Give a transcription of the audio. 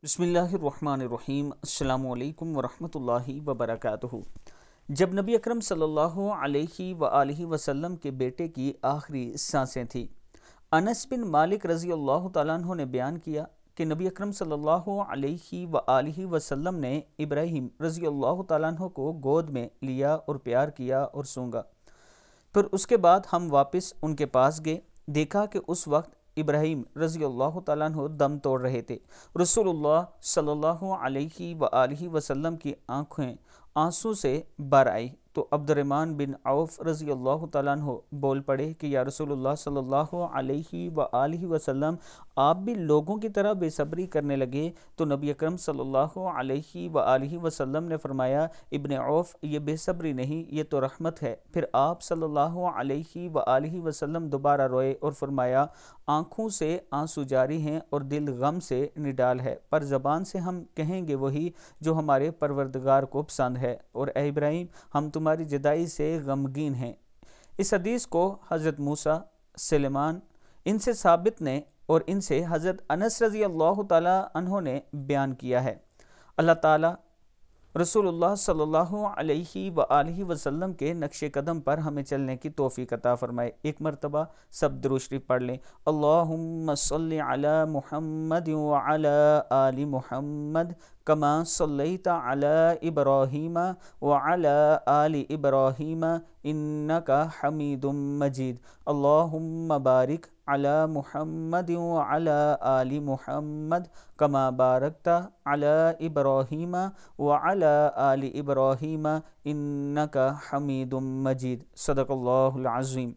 بسم اللہ الرحمن الرحیم۔ السلام علیکم ورحمۃ اللہ وبرکاتہ۔ جب نبی اکرم صلی اللہ علیہ وآلہ وسلم کے بیٹے کی آخری سانسیں تھیں، انس بن مالک رضی اللہ تعالیٰ عنہ نے بیان کیا کہ نبی اکرم صلی اللہ علیہ وآلہ وسلم نے ابراہیم رضی اللہ تعالیٰ عنہ کو گود میں لیا اور پیار کیا اور سونگا۔ پھر اس کے بعد ہم واپس ان کے پاس گئے، دیکھا کہ اس وقت ابراہیم رضی اللہ تعالیٰ عنہ دم توڑ رہے تھے۔ رسول اللہ صلی اللہ علیہ وآلہ وسلم کی آنکھیں آنسو سے بھر آئی تو عبد الرحمن بن عوف رضی اللہ تعالیٰ عنہ بول پڑے کہ یا رسول اللہ صلی اللہ علیہ وآلہ وسلم، آپ بھی لوگوں کی طرح بے صبری کرنے لگے؟ تو نبی اکرم صلی اللہ علیہ وآلہ وسلم نے فرمایا، ابن عوف، یہ بے صبری نہیں، یہ تو رحمت ہے۔ پھر آپ صلی اللہ علیہ وآلہ وسلم دوبارہ روئے اور فرمایا، آنکھوں سے آنسو جاری ہیں اور دل غم سے نڈال ہے، پر زبان سے ہم کہیں گے وہی جو ہمارے پروردگار کو پسند ہے، اور اے ابراہیم، ہم تمہاری جدائی سے غمگین ہیں۔ اس حدیث کو حضرت موسیٰ، سلیمان ان سے ثابت نے اور ان سے حضرت انس رضی اللہ تعالیٰ عنہ نے بیان کیا ہے۔ اللہ تعالیٰ رسول اللہ صلی اللہ علیہ وآلہ وسلم کے نقش قدم پر ہمیں چلنے کی توفیق عطا فرمائے۔ ایک مرتبہ سب درود شریف پڑھ لیں۔ اللہم صلی علی محمد وعلی آل محمد کما صلیت علی ابراہیم وعلی آل ابراہیم انک حمید مجید۔ اللہم بارک علی محمد وعلی آل محمد کما بارکت علی ابراہیم وعلی آل ابراہیم انک حمید مجید۔ صدق اللہ العظیم۔